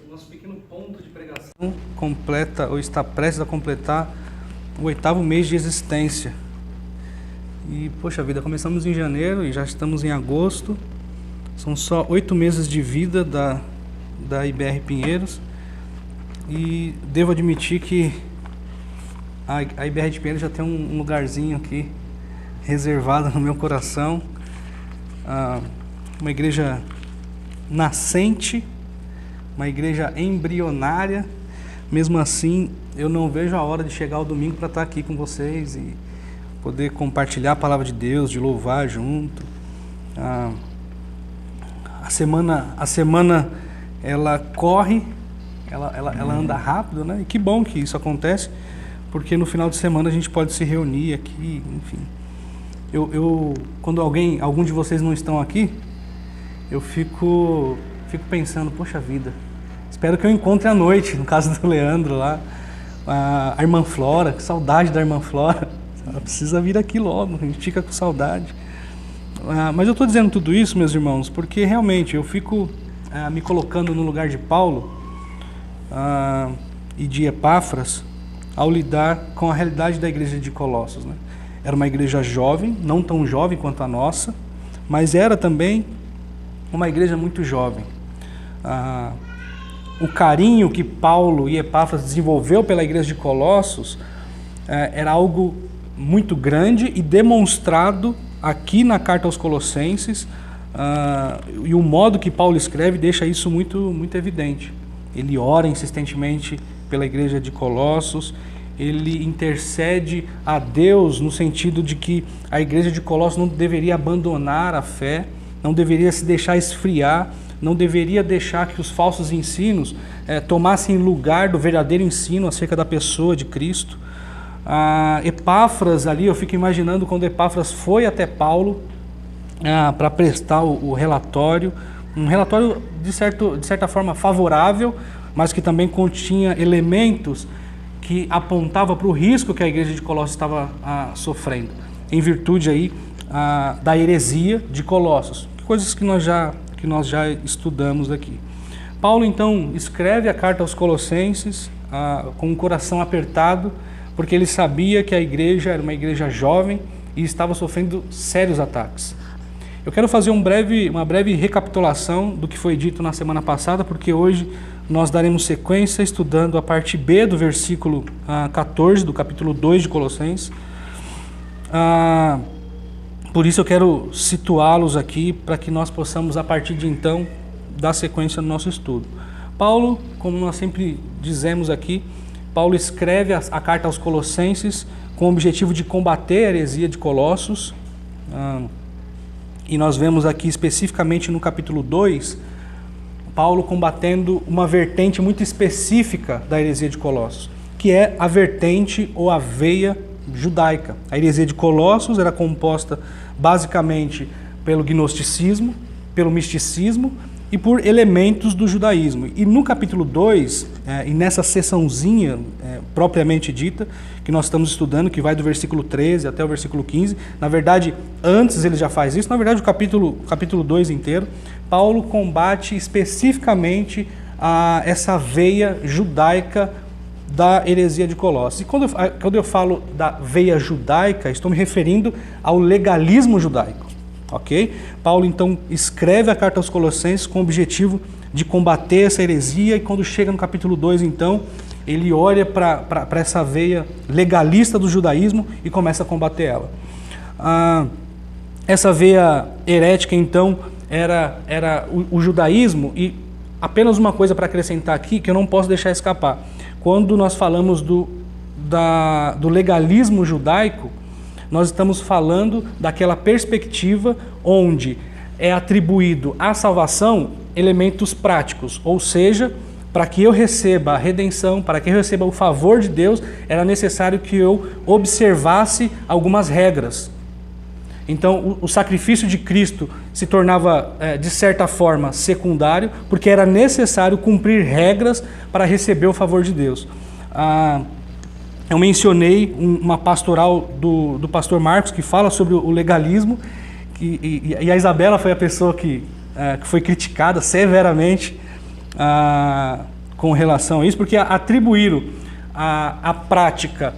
nosso pequeno ponto de pregação completa ou está prestes a completar o 8º mês de existência. E, poxa vida, começamos em janeiro e já estamos em agosto. São só 8 meses de vida da IBR Pinheiros. E devo admitir que a IBR de Pinheiros já tem um lugarzinho aqui reservado no meu coração. Uma igreja nascente, uma igreja embrionária. Mesmo assim, eu não vejo a hora de chegar o domingo para estar aqui com vocês e poder compartilhar a palavra de Deus, de louvar junto. A semana ela corre, ela anda rápido, né? E que bom que isso acontece, porque no final de semana a gente pode se reunir aqui, enfim. Quando algum de vocês não estão aqui, eu fico pensando, poxa vida, espero que eu encontre à noite, no caso do Leandro lá, a irmã Flora, que saudade da irmã Flora, ela precisa vir aqui logo, a gente fica com saudade. Mas eu estou dizendo tudo isso, meus irmãos, porque realmente eu fico me colocando no lugar de Paulo e de Epáfras ao lidar com a realidade da igreja de Colossos, né? Era uma igreja jovem, não tão jovem quanto a nossa, mas era também uma igreja muito jovem. O carinho que Paulo e Epáfras desenvolveu pela igreja de Colossos era algo muito grande e demonstrado aqui na carta aos Colossenses, e o modo que Paulo escreve deixa isso muito, muito evidente. Ele ora insistentemente pela igreja de Colossos, ele intercede a Deus no sentido de que a igreja de Colossos não deveria abandonar a fé, não deveria se deixar esfriar, não deveria deixar que os falsos ensinos tomassem lugar do verdadeiro ensino acerca da pessoa de Cristo. Epáfras ali, eu fico imaginando quando Epáfras foi até Paulo para prestar o relatório, um relatório de certa forma favorável, mas que também continha elementos que apontava para o risco que a igreja de Colossos estava sofrendo, em virtude aí da heresia de Colossos, coisas que nós já estudamos aqui. Paulo então escreve a carta aos Colossenses com o coração apertado, porque ele sabia que a igreja era uma igreja jovem e estava sofrendo sérios ataques. Eu quero fazer uma breve recapitulação do que foi dito na semana passada, porque hoje nós daremos sequência estudando a parte B do versículo 14 do capítulo 2 de Colossenses. Por isso eu quero situá-los aqui para que nós possamos, a partir de então, dar sequência no nosso estudo. Paulo, como nós sempre dizemos aqui, Paulo escreve a carta aos Colossenses com o objetivo de combater a heresia de Colossos. E nós vemos aqui especificamente no capítulo 2, Paulo combatendo uma vertente muito específica da heresia de Colossos, que é a vertente ou a veia judaica. A heresia de Colossos era composta basicamente pelo gnosticismo, pelo misticismo e por elementos do judaísmo. E no capítulo 2, e nessa seçãozinha propriamente dita, que nós estamos estudando, que vai do versículo 13 até o versículo 15, na verdade, antes ele já faz isso, na verdade o capítulo 2 inteiro, Paulo combate especificamente essa veia judaica da heresia de Colossos. E quando eu falo da veia judaica, estou me referindo ao legalismo judaico. Ok? Paulo então escreve a carta aos Colossenses com o objetivo de combater essa heresia, e quando chega no capítulo 2 então, ele olha para essa veia legalista do judaísmo e começa a combater ela. Essa veia herética então era o judaísmo, e apenas uma coisa para acrescentar aqui que eu não posso deixar escapar. Quando nós falamos do legalismo judaico, nós estamos falando daquela perspectiva onde é atribuído à salvação elementos práticos, ou seja, para que eu receba a redenção, para que eu receba o favor de Deus, era necessário que eu observasse algumas regras. Então, o sacrifício de Cristo se tornava, de certa forma, secundário, porque era necessário cumprir regras para receber o favor de Deus. Eu mencionei uma pastoral do pastor Marcos, que fala sobre o legalismo, e a Isabela foi a pessoa que foi criticada severamente com relação a isso, porque atribuíram a prática,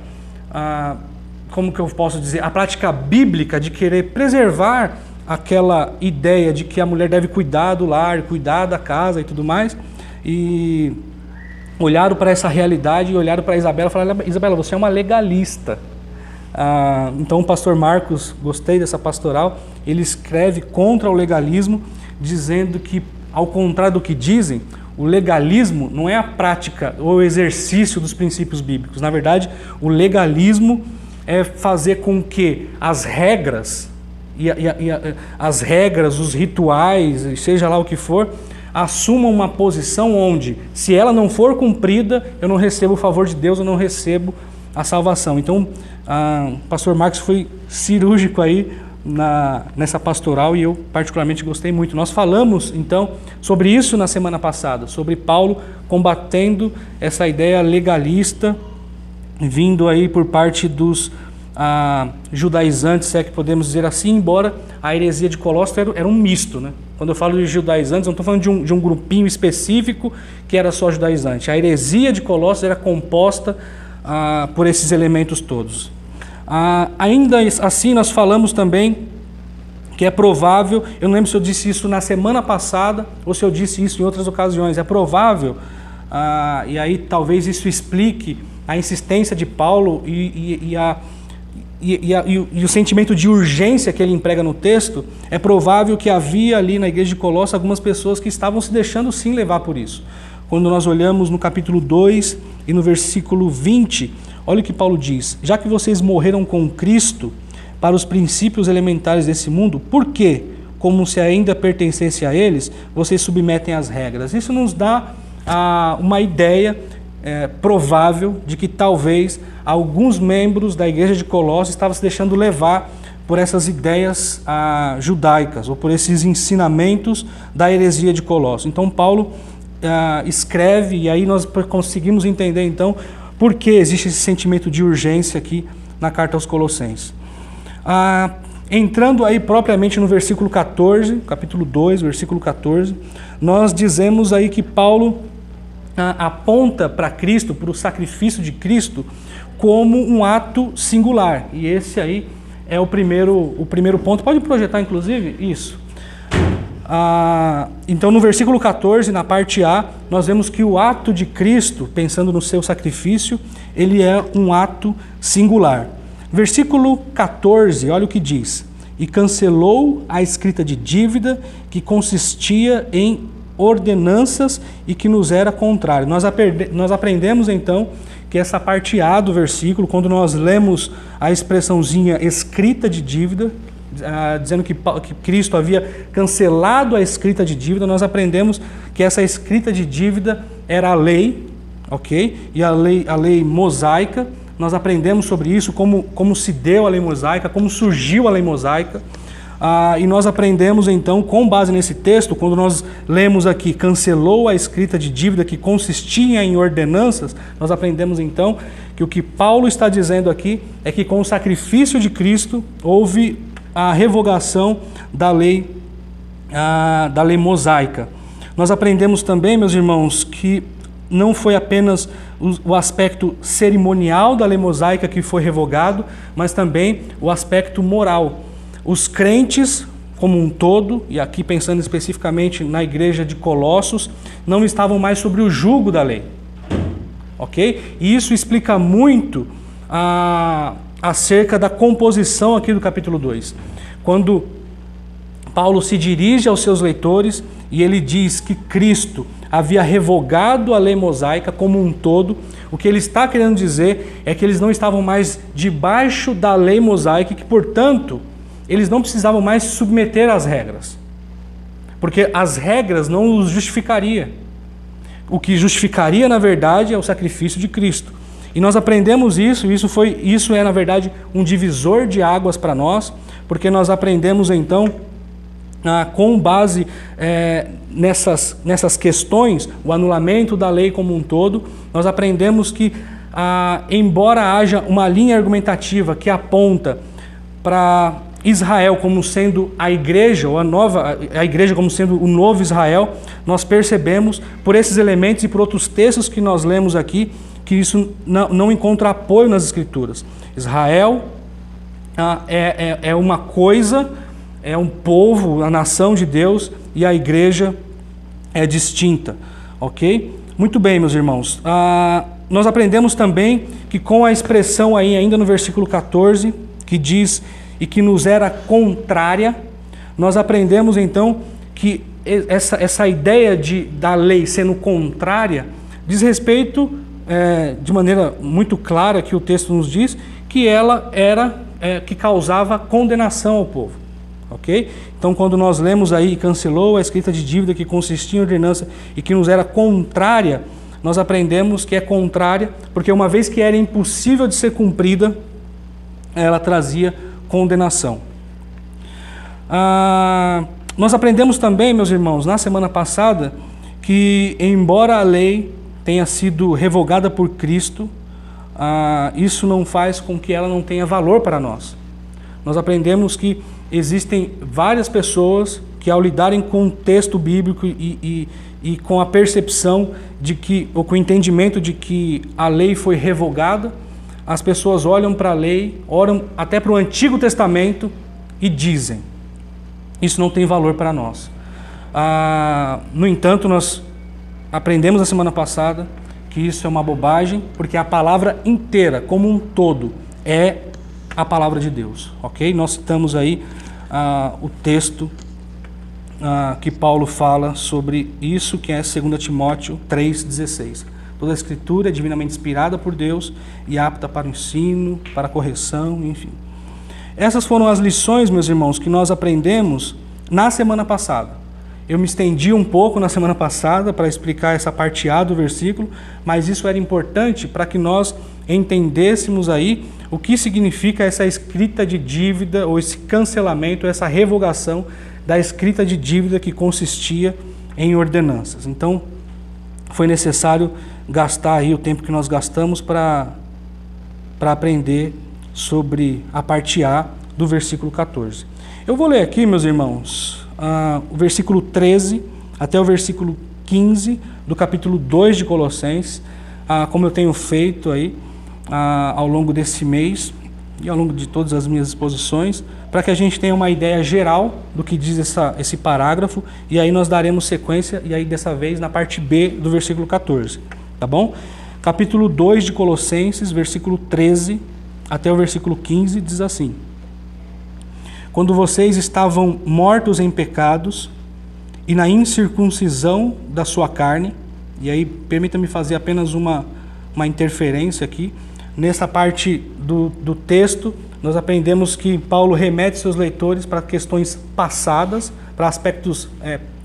como que eu posso dizer, a prática bíblica de querer preservar aquela ideia de que a mulher deve cuidar do lar, cuidar da casa e tudo mais, e olharam para essa realidade e olharam para Isabela e falaram: Isabela, você é uma legalista. Então o pastor Marcos, gostei dessa pastoral, ele escreve contra o legalismo, dizendo que, ao contrário do que dizem, o legalismo não é a prática ou o exercício dos princípios bíblicos. Na verdade, o legalismo é fazer com que as regras, as regras, os rituais, seja lá o que for, assumam uma posição onde, se ela não for cumprida, eu não recebo o favor de Deus, eu não recebo a salvação. Então, o pastor Marcos foi cirúrgico aí nessa pastoral e eu particularmente gostei muito. Nós falamos então sobre isso na semana passada, sobre Paulo combatendo essa ideia legalista vindo aí por parte dos judaizantes, se é que podemos dizer assim, embora a heresia de Colossos era um misto, né? Quando eu falo de judaizantes, eu não estou falando de um grupinho específico que era só judaizante. A heresia de Colossos era composta por esses elementos todos. Ainda assim, nós falamos também que é provável, eu não lembro se eu disse isso na semana passada ou se eu disse isso em outras ocasiões, é provável, e aí talvez isso explique a insistência de Paulo e o sentimento de urgência que ele emprega no texto. É provável que havia ali na igreja de Colossos algumas pessoas que estavam se deixando sim levar por isso. Quando nós olhamos no capítulo 2 e no versículo 20, olha o que Paulo diz: já que vocês morreram com Cristo para os princípios elementares desse mundo, por que, como se ainda pertencesse a eles, vocês submetem às regras? Isso nos dá uma ideia provável de que talvez alguns membros da igreja de Colossos estavam se deixando levar por essas ideias judaicas ou por esses ensinamentos da heresia de Colossos. Então Paulo escreve, e aí nós conseguimos entender então por que existe esse sentimento de urgência aqui na carta aos Colossenses. Entrando aí propriamente no versículo 14, capítulo 2, versículo 14, nós dizemos aí que Paulo aponta para Cristo, para o sacrifício de Cristo, como um ato singular. E esse aí é o primeiro ponto. Pode projetar, inclusive, isso. Então, no versículo 14, na parte A, nós vemos que o ato de Cristo, pensando no seu sacrifício, ele é um ato singular. Versículo 14, olha o que diz: e cancelou a escrita de dívida que consistia em ordenanças e que nos era contrário. Nós aprendemos então que essa parte A do versículo, quando nós lemos a expressãozinha escrita de dívida, dizendo que Cristo havia cancelado a escrita de dívida, nós aprendemos que essa escrita de dívida era a lei, ok? E a lei mosaica. Nós aprendemos sobre isso, como se deu a lei mosaica, como surgiu a lei mosaica. E nós aprendemos então, com base nesse texto, quando nós lemos aqui, cancelou a escrita de dívida que consistia em ordenanças, nós aprendemos então que o que Paulo está dizendo aqui é que com o sacrifício de Cristo houve a revogação da lei mosaica. Nós aprendemos também, meus irmãos, que não foi apenas o aspecto cerimonial da lei mosaica que foi revogado, mas também o aspecto moral. Os crentes, como um todo, e aqui pensando especificamente na igreja de Colossos, não estavam mais sobre o jugo da lei. Ok? E isso explica muito acerca da composição aqui do capítulo 2. Quando Paulo se dirige aos seus leitores e ele diz que Cristo havia revogado a lei mosaica como um todo, o que ele está querendo dizer é que eles não estavam mais debaixo da lei mosaica e que, portanto, eles não precisavam mais se submeter às regras, porque as regras não os justificaria. O que justificaria, na verdade, é o sacrifício de Cristo. E nós aprendemos isso é, na verdade, um divisor de águas para nós, porque nós aprendemos, então, com base nessas questões, o anulamento da lei como um todo, nós aprendemos que, embora haja uma linha argumentativa que aponta para Israel como sendo a igreja, ou a igreja como sendo o novo Israel, nós percebemos por esses elementos e por outros textos que nós lemos aqui, que isso não encontra apoio nas Escrituras. Israel é uma coisa, é um povo, a nação de Deus, e a igreja é distinta, ok? Muito bem, meus irmãos. Nós aprendemos também que com a expressão aí, ainda no versículo 14, que diz, e que nos era contrária, nós aprendemos então que essa ideia da lei sendo contrária diz respeito, de maneira muito clara que o texto nos diz, que ela que causava condenação ao povo. Ok? Então, quando nós lemos aí, cancelou a escrita de dívida que consistia em ordenança e que nos era contrária, nós aprendemos que é contrária, porque uma vez que era impossível de ser cumprida, ela trazia condenação. Nós aprendemos também, meus irmãos, na semana passada, que embora a lei tenha sido revogada por Cristo, isso não faz com que ela não tenha valor para nós. Nós aprendemos que existem várias pessoas que, ao lidarem com o texto bíblico e com a percepção de que, ou com o entendimento de que a lei foi revogada, as pessoas olham para a lei, olham até para o Antigo Testamento e dizem, isso não tem valor para nós. No entanto, nós aprendemos na semana passada que isso é uma bobagem, porque a palavra inteira, como um todo, é a palavra de Deus, ok? Nós citamos aí o texto que Paulo fala sobre isso, que é 2 Timóteo 3,16. Toda a Escritura é divinamente inspirada por Deus e apta para o ensino, para a correção, enfim. Essas foram as lições, meus irmãos, que nós aprendemos na semana passada. Eu me estendi um pouco na semana passada para explicar essa parte A do versículo, mas isso era importante para que nós entendêssemos aí o que significa essa escrita de dívida, ou esse cancelamento, essa revogação da escrita de dívida que consistia em ordenanças. Então, foi necessário gastar aí o tempo que nós gastamos para aprender sobre a parte A do versículo 14. Eu vou ler aqui, meus irmãos, o versículo 13 até o versículo 15 do capítulo 2 de Colossenses, como eu tenho feito aí ao longo desse mês e ao longo de todas as minhas exposições, para que a gente tenha uma ideia geral do que diz esse parágrafo, e aí nós daremos sequência, e aí dessa vez na parte B do versículo 14, tá bom? Capítulo 2 de Colossenses, versículo 13 até o versículo 15, diz assim: quando vocês estavam mortos em pecados e na incircuncisão da sua carne, e aí permita-me fazer apenas uma interferência aqui, nessa parte do texto, nós aprendemos que Paulo remete seus leitores para questões passadas, para aspectos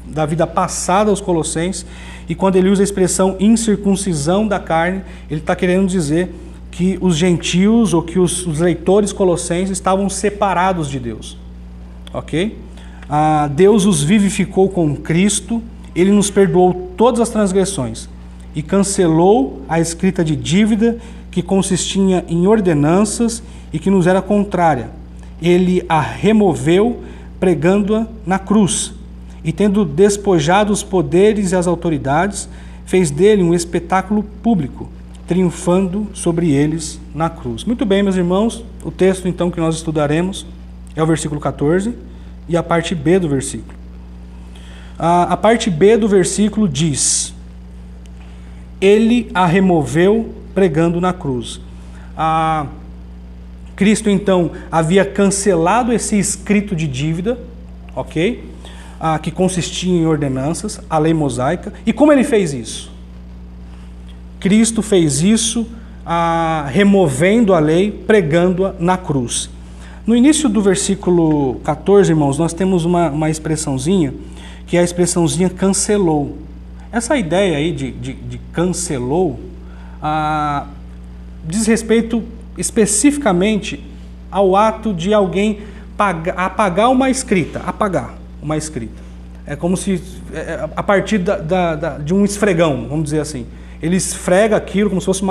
da vida passada aos Colossenses, e quando ele usa a expressão incircuncisão da carne, ele está querendo dizer que os gentios, ou que os leitores colossenses estavam separados de Deus, ok? Deus os vivificou com Cristo, ele nos perdoou todas as transgressões e cancelou a escrita de dívida que consistia em ordenanças e que nos era contrária. Ele a removeu, pregando-a na cruz, e tendo despojado os poderes e as autoridades, fez dele um espetáculo público, triunfando sobre eles na cruz. Muito bem, meus irmãos, o texto então que nós estudaremos é o versículo 14 e a parte B do versículo. A parte B do versículo diz: ele a removeu, pregando na cruz. Cristo então havia cancelado esse escrito de dívida, ok? Que consistia em ordenanças, a lei mosaica. E como ele fez isso? Cristo fez isso removendo a lei, pregando-a na cruz. No início do versículo 14, irmãos, nós temos uma expressãozinha, que é a expressãozinha cancelou. Essa ideia aí de cancelou diz respeito especificamente ao ato de alguém apagar uma escrita, É como se, a partir de um esfregão, vamos dizer assim. Ele esfrega aquilo como se fosse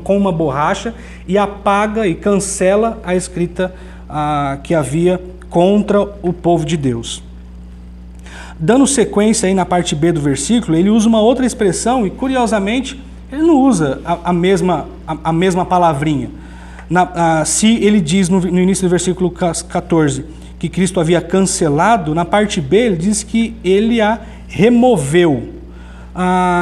com uma borracha e apaga e cancela a escrita que havia contra o povo de Deus. Dando sequência aí na parte B do versículo, ele usa uma outra expressão e, curiosamente, ele não usa a mesma palavrinha. Se ele diz no início do versículo 14 que Cristo havia cancelado, na parte B ele diz que ele a removeu.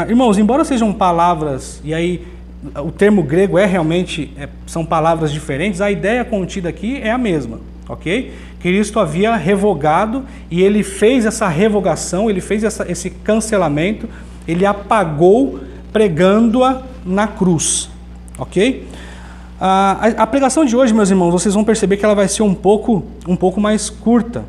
Irmãos, embora sejam palavras, e aí o termo grego realmente são palavras diferentes, a ideia contida aqui é a mesma, ok? Cristo havia revogado e ele fez essa revogação, ele fez esse cancelamento, ele apagou pregando-a na cruz, ok? A pregação de hoje, meus irmãos, vocês vão perceber que ela vai ser um pouco mais curta,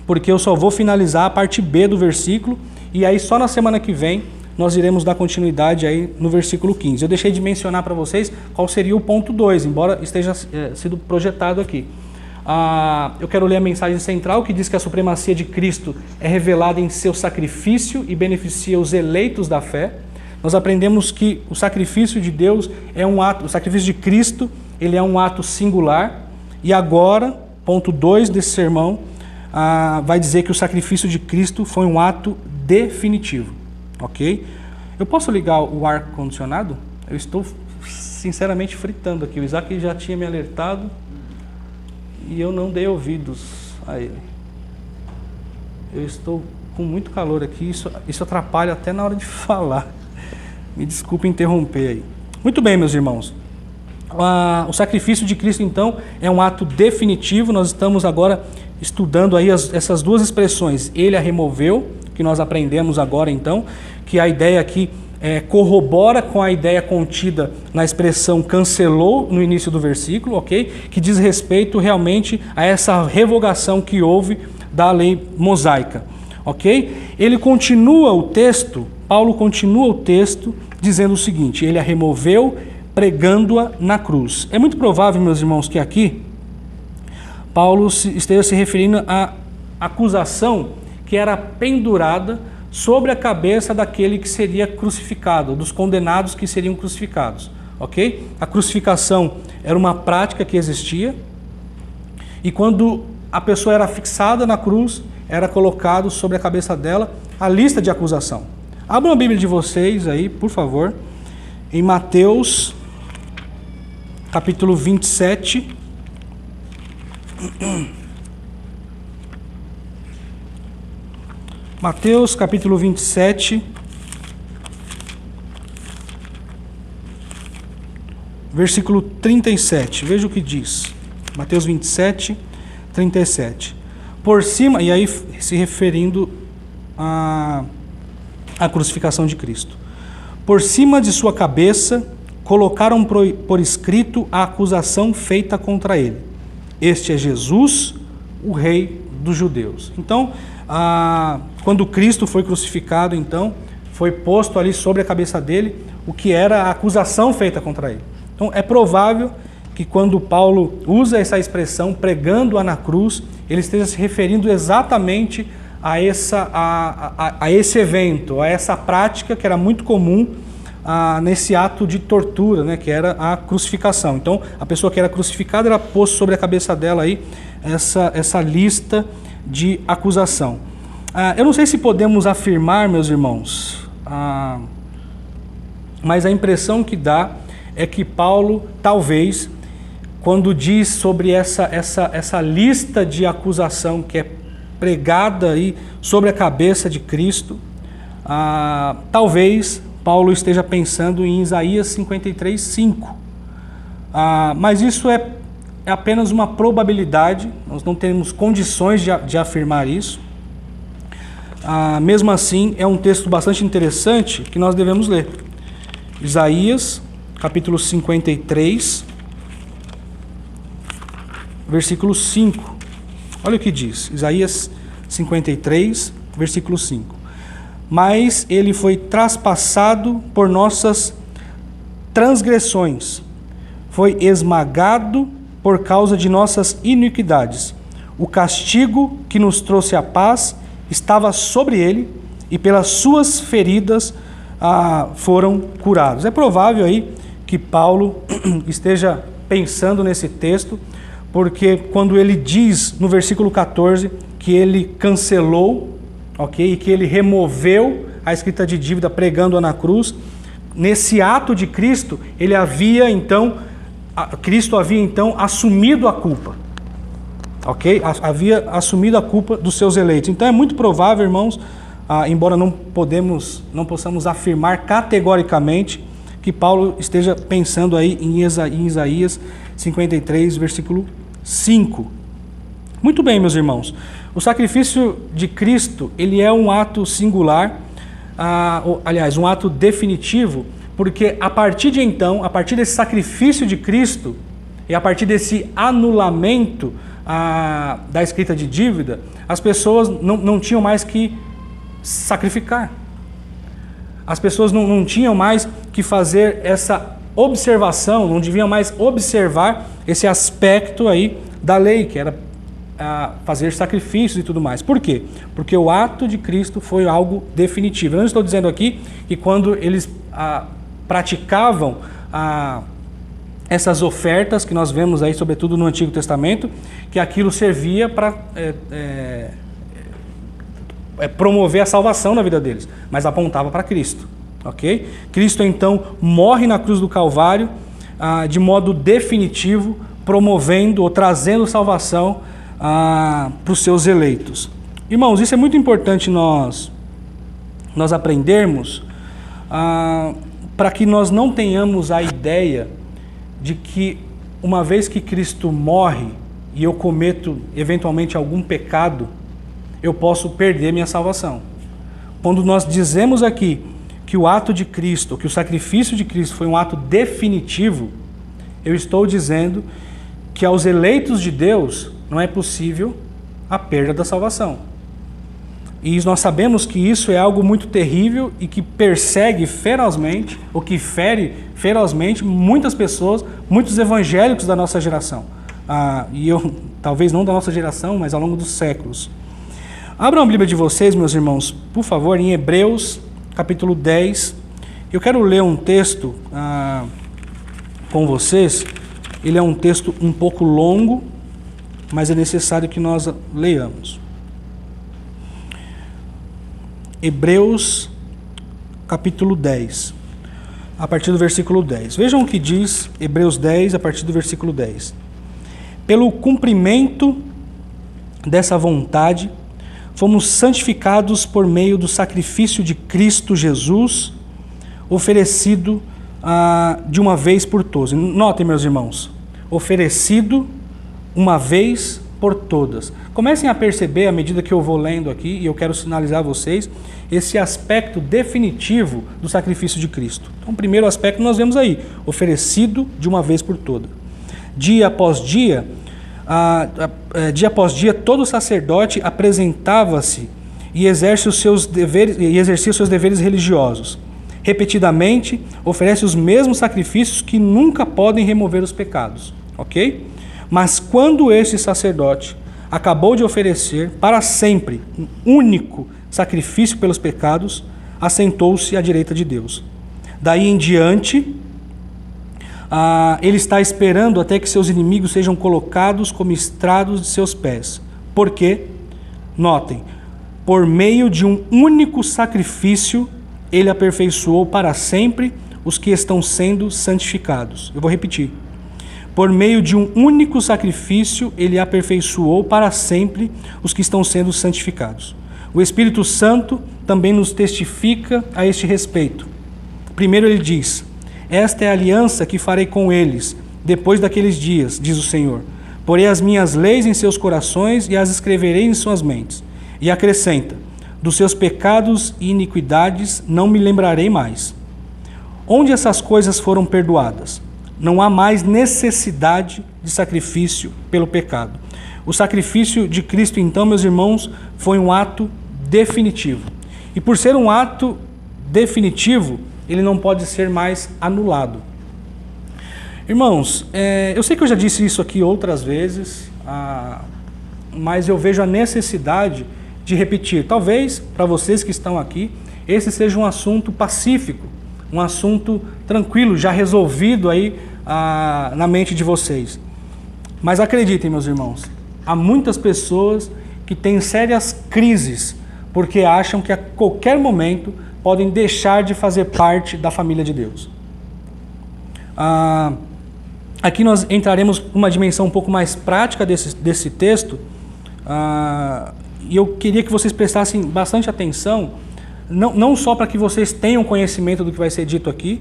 porque eu só vou finalizar a parte B do versículo, e aí só na semana que vem nós iremos dar continuidade aí no versículo 15. Eu deixei de mencionar para vocês qual seria o ponto 2, embora esteja sido projetado aqui. Eu quero ler a mensagem central que diz que a supremacia de Cristo é revelada em seu sacrifício e beneficia os eleitos da fé. Nós aprendemos que o sacrifício de Deus é um ato, o sacrifício de Cristo, ele é um ato singular. E agora, ponto 2 desse sermão, vai dizer que o sacrifício de Cristo foi um ato definitivo, ok? Eu posso ligar o ar-condicionado? Eu estou sinceramente fritando aqui. O Isaac já tinha me alertado e eu não dei ouvidos a ele. Eu estou com muito calor aqui, isso atrapalha até na hora de falar. Me desculpe interromper aí. Muito bem, meus irmãos. O sacrifício de Cristo, então, é um ato definitivo. Nós estamos agora estudando aí essas duas expressões. Ele a removeu, que nós aprendemos agora, então, que a ideia aqui corrobora com a ideia contida na expressão cancelou no início do versículo, ok? Que diz respeito realmente a essa revogação que houve da lei mosaica, ok? Ele continua o texto, Paulo continua o texto dizendo o seguinte: ele a removeu pregando-a na cruz. É muito provável, meus irmãos, que aqui Paulo esteja se referindo à acusação que era pendurada sobre a cabeça daquele que seria crucificado, dos condenados que seriam crucificados, ok? A crucificação era uma prática que existia, e quando a pessoa era fixada na cruz, era colocado sobre a cabeça dela a lista de acusação. Abram a Bíblia de vocês aí, por favor, em Mateus, capítulo 27. Mateus, capítulo 27, versículo 37. Veja o que diz. Mateus 27, 37. Por cima, e aí se referindo à crucificação de Cristo. Por cima de sua cabeça colocaram por escrito a acusação feita contra ele. Este é Jesus, o Rei dos Judeus. Então, quando Cristo foi crucificado, então, foi posto ali sobre a cabeça dele o que era a acusação feita contra ele. Então, é provável que quando Paulo usa essa expressão, pregando-a na cruz, ele esteja se referindo exatamente a esse evento, a essa prática que era muito comum nesse ato de tortura, né, que era a crucificação. Então, a pessoa que era crucificada era posto sobre a cabeça dela aí essa lista de acusação. Eu não sei se podemos afirmar, meus irmãos, mas a impressão que dá é que Paulo, talvez, quando diz sobre essa lista de acusação que é pregada aí sobre a cabeça de Cristo, talvez Paulo esteja pensando em Isaías 53, 5. Mas isso é apenas uma probabilidade, nós não temos condições de afirmar isso. Mesmo assim, é um texto bastante interessante que nós devemos ler. Isaías, capítulo 53, versículo 5. Olha o que diz, Isaías 53, versículo 5. Mas ele foi traspassado por nossas transgressões, foi esmagado por causa de nossas iniquidades. O castigo que nos trouxe a paz estava sobre ele, e pelas suas feridas foram curados. É provável aí que Paulo esteja pensando nesse texto, porque quando ele diz no versículo 14 que ele cancelou, ok, e que ele removeu a escrita de dívida pregando-a na cruz, nesse ato de Cristo, Cristo havia então assumido a culpa, ok? Havia assumido a culpa dos seus eleitos. Então é muito provável, irmãos, embora não possamos afirmar categoricamente, que Paulo esteja pensando aí em Isaías 53, versículo 5. Muito bem, meus irmãos. O sacrifício de Cristo, ele é um ato singular, aliás, um ato definitivo, porque a partir desse sacrifício de Cristo e a partir desse anulamento da escrita de dívida, as pessoas não tinham mais que sacrificar. As pessoas não tinham mais que fazer essa observação, não deviam mais observar esse aspecto aí da lei, que era fazer sacrifícios e tudo mais. Por quê? Porque o ato de Cristo foi algo definitivo. Eu não estou dizendo aqui que quando eles praticavam essas ofertas que nós vemos aí, sobretudo no Antigo Testamento, que aquilo servia para promover a salvação na vida deles, mas apontava para Cristo, ok? Cristo então morre na cruz do Calvário de modo definitivo, promovendo ou trazendo salvação para os seus eleitos. Irmãos, isso é muito importante nós aprendermos, para que nós não tenhamos a ideia de que uma vez que Cristo morre e eu cometo eventualmente algum pecado, eu posso perder minha salvação. Quando nós dizemos aqui que o ato de Cristo, que o sacrifício de Cristo foi um ato definitivo, eu estou dizendo que aos eleitos de Deus não é possível a perda da salvação. E nós sabemos que isso é algo muito terrível e que persegue ferozmente, ou que fere ferozmente muitas pessoas, muitos evangélicos da nossa geração. Talvez não da nossa geração, mas ao longo dos séculos. Abram a Bíblia de vocês, meus irmãos, por favor, em Hebreus, capítulo 10. Eu quero ler um texto com vocês. Ele é um texto um pouco longo, mas é necessário que nós leiamos. Hebreus, capítulo 10, a partir do versículo 10. Vejam o que diz Hebreus 10, a partir do versículo 10. Pelo cumprimento dessa vontade, fomos santificados por meio do sacrifício de Cristo Jesus, oferecido de uma vez por todos. Notem, meus irmãos, oferecido uma vez por todas. Comecem a perceber, à medida que eu vou lendo aqui, e eu quero sinalizar a vocês, esse aspecto definitivo do sacrifício de Cristo. Então, o primeiro aspecto nós vemos aí, oferecido de uma vez por todas. Dia após dia, todo sacerdote apresentava-se e exercia os seus deveres religiosos. Repetidamente, oferece os mesmos sacrifícios que nunca podem remover os pecados. Ok? Mas quando este sacerdote acabou de oferecer para sempre um único sacrifício pelos pecados, assentou-se à direita de Deus. Daí em diante, ele está esperando até que seus inimigos sejam colocados como estrados de seus pés. Porque, notem, por meio de um único sacrifício, ele aperfeiçoou para sempre os que estão sendo santificados. Eu vou repetir. Por meio de um único sacrifício, ele aperfeiçoou para sempre os que estão sendo santificados. O Espírito Santo também nos testifica a este respeito. Primeiro ele diz: esta é a aliança que farei com eles, depois daqueles dias, diz o Senhor. Porei as minhas leis em seus corações e as escreverei em suas mentes. E acrescenta: dos seus pecados e iniquidades não me lembrarei mais. Onde essas coisas foram perdoadas, não há mais necessidade de sacrifício pelo pecado. O sacrifício de Cristo, então, meus irmãos, foi um ato definitivo. E por ser um ato definitivo, ele não pode ser mais anulado. Irmãos, eu sei que eu já disse isso aqui outras vezes, mas eu vejo a necessidade de repetir. Talvez, para vocês que estão aqui, esse seja um assunto pacífico, um assunto tranquilo, já resolvido aí na mente de vocês. Mas acreditem, meus irmãos, há muitas pessoas que têm sérias crises porque acham que a qualquer momento podem deixar de fazer parte da família de Deus. Aqui nós entraremos numa dimensão um pouco mais prática desse texto, e eu queria que vocês prestassem bastante atenção, não só para que vocês tenham conhecimento do que vai ser dito aqui,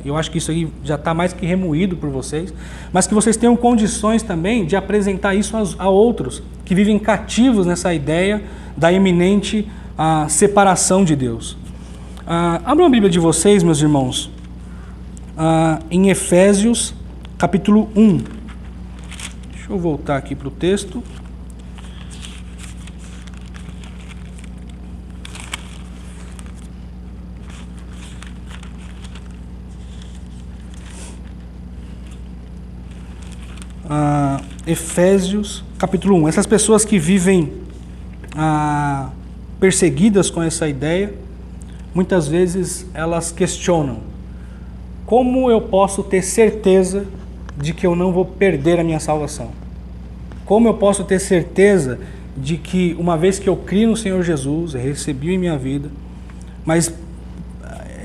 eu acho que isso aí já está mais que remoído por vocês, mas que vocês tenham condições também de apresentar isso a outros que vivem cativos nessa ideia da iminente separação de Deus. Abram a Bíblia de vocês, meus irmãos, em Efésios, capítulo 1. Deixa eu voltar aqui para o texto. Efésios, capítulo 1. Essas pessoas que vivem perseguidas com essa ideia, muitas vezes elas questionam: como eu posso ter certeza de que eu não vou perder a minha salvação? Como eu posso ter certeza de que uma vez que eu crio no Senhor Jesus, recebi em minha vida, mas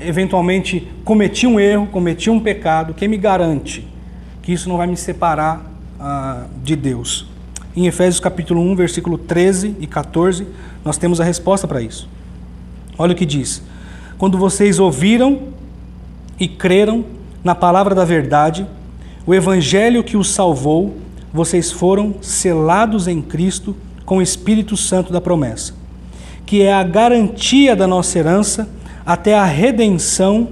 eventualmente cometi um erro, cometi um pecado, quem me garante que isso não vai me separar de Deus? Em Efésios capítulo 1, versículo 13 e 14, nós temos a resposta para isso. Olha o que diz: quando vocês ouviram e creram na palavra da verdade, o evangelho que os salvou, vocês foram selados em Cristo com o Espírito Santo da promessa, que é a garantia da nossa herança até a redenção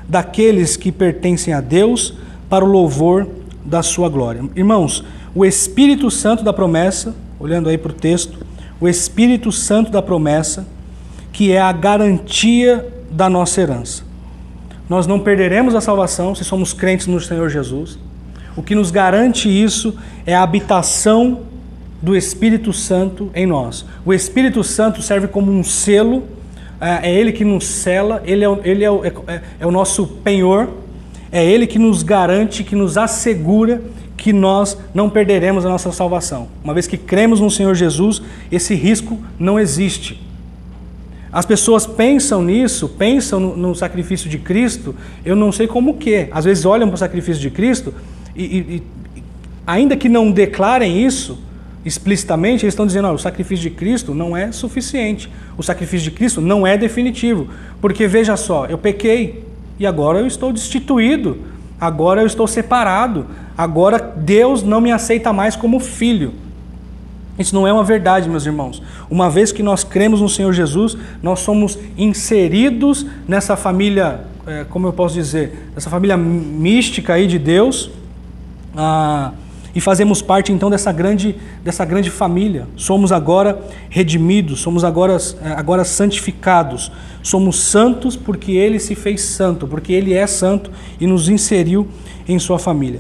daqueles que pertencem a Deus, para o louvor da sua glória. Irmãos, o Espírito Santo da promessa, olhando aí para o texto, o Espírito Santo da promessa, que é a garantia da nossa herança. Nós não perderemos a salvação se somos crentes no Senhor Jesus. O que nos garante isso é a habitação do Espírito Santo em nós. O Espírito Santo serve como um selo, é Ele que nos sela, Ele é o nosso penhor, é Ele que nos garante, que nos assegura que nós não perderemos a nossa salvação. Uma vez que cremos no Senhor Jesus, esse risco não existe. As pessoas pensam nisso, pensam no sacrifício de Cristo, eu não sei como que. Às vezes olham para o sacrifício de Cristo e ainda que não declarem isso explicitamente, eles estão dizendo: o sacrifício de Cristo não é suficiente. O sacrifício de Cristo não é definitivo. Porque veja só, eu pequei e agora eu estou destituído, agora eu estou separado, agora Deus não me aceita mais como filho. Isso não é uma verdade, meus irmãos. Uma vez que nós cremos no Senhor Jesus, nós somos inseridos nessa família, como eu posso dizer, nessa família mística aí de Deus, e fazemos parte então dessa grande família. Somos agora redimidos, somos agora santificados. Somos santos porque Ele se fez santo, porque Ele é santo e nos inseriu em sua família.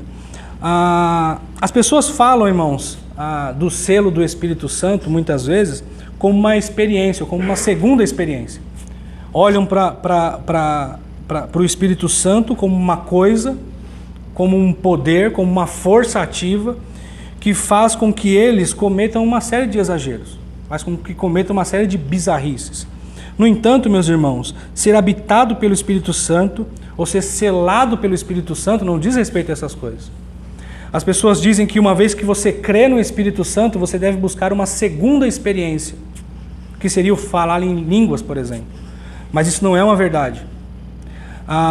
As pessoas falam, irmãos, do selo do Espírito Santo, muitas vezes, como uma experiência, como uma segunda experiência. Olham para o Espírito Santo como uma coisa, como um poder, como uma força ativa, que faz com que eles cometam uma série de exageros, faz com que cometam uma série de bizarrices. No entanto, meus irmãos, ser habitado pelo Espírito Santo, ou ser selado pelo Espírito Santo, não diz respeito a essas coisas. As pessoas dizem que uma vez que você crê no Espírito Santo, você deve buscar uma segunda experiência, que seria o falar em línguas, por exemplo. Mas isso não é uma verdade.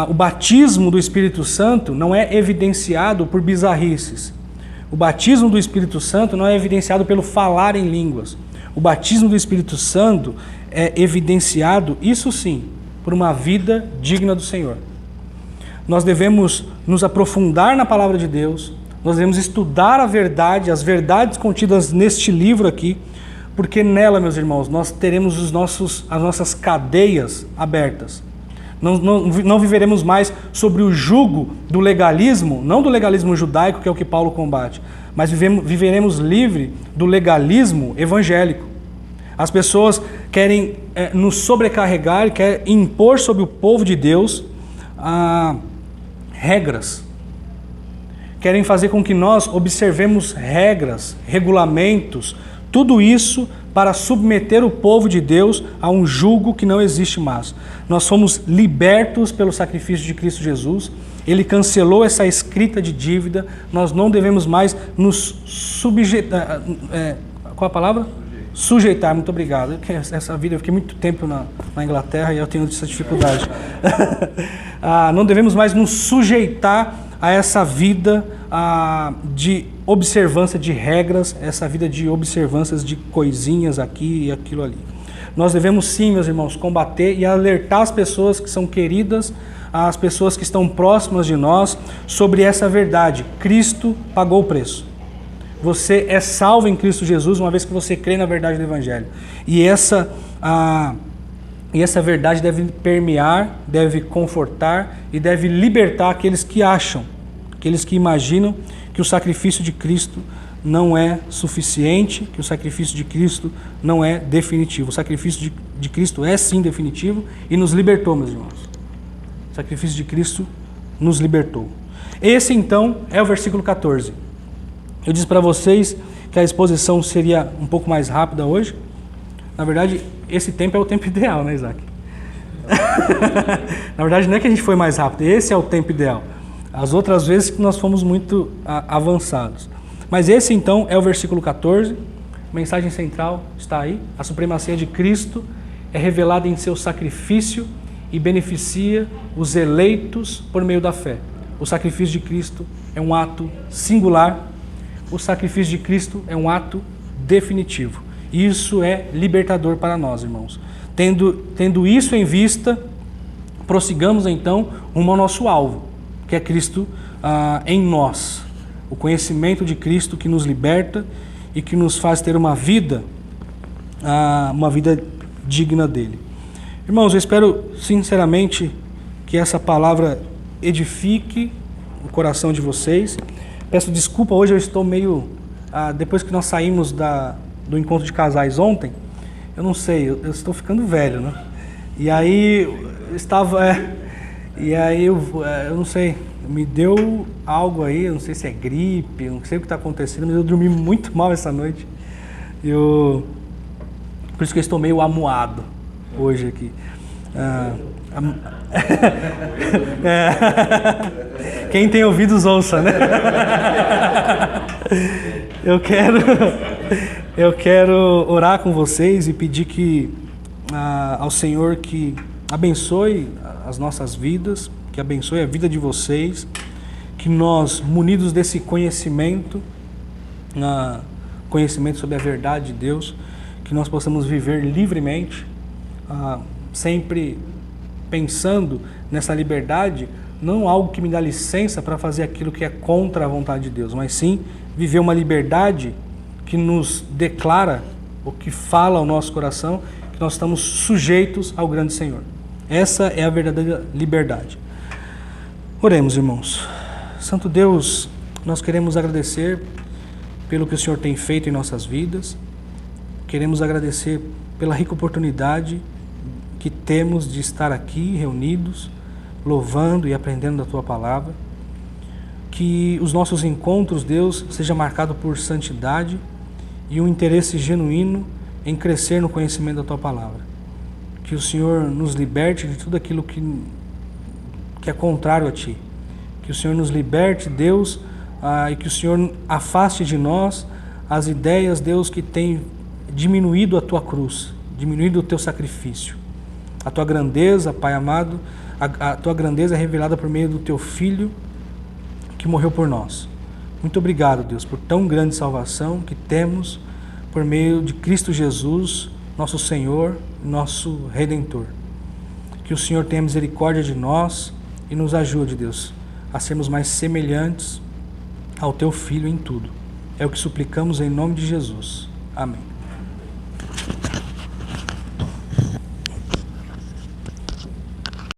O batismo do Espírito Santo não é evidenciado por bizarrices. O batismo do Espírito Santo não é evidenciado pelo falar em línguas. O batismo do Espírito Santo é evidenciado, isso sim, por uma vida digna do Senhor. Nós devemos nos aprofundar na palavra de Deus, nós devemos estudar a verdade, as verdades contidas neste livro aqui, porque nela, meus irmãos, nós teremos as nossas cadeias abertas. Não viveremos mais sobre o jugo do legalismo, não do legalismo judaico, que é o que Paulo combate, mas viveremos livre do legalismo evangélico. As pessoas querem nos sobrecarregar, querem impor sobre o povo de Deus regras querem fazer com que nós observemos regras, regulamentos, tudo isso para submeter o povo de Deus a um jugo que não existe mais. Nós fomos libertos pelo sacrifício de Cristo Jesus. Ele cancelou essa escrita de dívida. Nós não devemos mais nos sujeitar. Qual a palavra? Sujeitar. Muito obrigado. Essa vida, eu fiquei muito tempo na Inglaterra e eu tenho essa dificuldade. Não devemos mais nos sujeitar a essa vida de observância de regras, essa vida de observâncias de coisinhas aqui e aquilo ali. Nós devemos sim, meus irmãos, combater e alertar as pessoas que são queridas, as pessoas que estão próximas de nós, sobre essa verdade. Cristo pagou o preço. Você é salvo em Cristo Jesus uma vez que você crê na verdade do Evangelho. E essa verdade deve permear, deve confortar e deve libertar aqueles que acham, aqueles que imaginam que o sacrifício de Cristo não é suficiente, que o sacrifício de Cristo não é definitivo. O sacrifício de Cristo é sim definitivo e nos libertou, meus irmãos. O sacrifício de Cristo nos libertou. Esse então é o versículo 14. Eu disse para vocês que a exposição seria um pouco mais rápida hoje. Na verdade, esse tempo é o tempo ideal, né, Isaac? Na verdade, não é que a gente foi mais rápido, esse é o tempo ideal. As outras vezes que nós fomos muito avançados. Mas esse então é o versículo 14. Mensagem central está aí. A supremacia de Cristo é revelada em seu sacrifício e beneficia os eleitos por meio da fé. O sacrifício de Cristo é um ato singular. O sacrifício de Cristo é um ato definitivo. Isso é libertador para nós, irmãos. Tendo isso em vista, prossigamos então rumo ao nosso alvo, que é Cristo em nós. O conhecimento de Cristo que nos liberta e que nos faz ter uma vida digna dele. Irmãos, eu espero sinceramente que essa palavra edifique o coração de vocês. Peço desculpa, hoje eu estou meio... depois que nós saímos do encontro de casais ontem, eu não sei, eu estou ficando velho, né? E aí eu estava... eu não sei, me deu algo aí, eu não sei se é gripe, eu não sei o que está acontecendo, mas eu dormi muito mal essa noite. Por isso que eu estou meio amuado hoje aqui. Quem tem ouvidos ouça, né? Eu quero orar com vocês e pedir ao Senhor que abençoe as nossas vidas, que abençoe a vida de vocês, que nós, munidos desse conhecimento sobre a verdade de Deus, que nós possamos viver livremente, sempre pensando nessa liberdade, não algo que me dá licença para fazer aquilo que é contra a vontade de Deus, mas sim viver uma liberdade que nos declara, o que fala ao nosso coração, que nós estamos sujeitos ao grande Senhor. Essa é a verdadeira liberdade. Oremos, irmãos. Santo Deus, nós queremos agradecer pelo que o Senhor tem feito em nossas vidas. Queremos agradecer pela rica oportunidade que temos de estar aqui reunidos, louvando e aprendendo da Tua Palavra. Que os nossos encontros, Deus, seja marcado por santidade e um interesse genuíno em crescer no conhecimento da Tua Palavra. Que o Senhor nos liberte de tudo aquilo que é contrário a Ti. Que o Senhor nos liberte, Deus, e que o Senhor afaste de nós as ideias, Deus, que têm diminuído a Tua cruz, diminuído o Teu sacrifício. A Tua grandeza, Pai amado, a Tua grandeza é revelada por meio do Teu Filho que morreu por nós. Muito obrigado, Deus, por tão grande salvação que temos por meio de Cristo Jesus, nosso Senhor, nosso Redentor. Que o Senhor tenha misericórdia de nós e nos ajude, Deus, a sermos mais semelhantes ao Teu Filho em tudo. É o que suplicamos em nome de Jesus. Amém.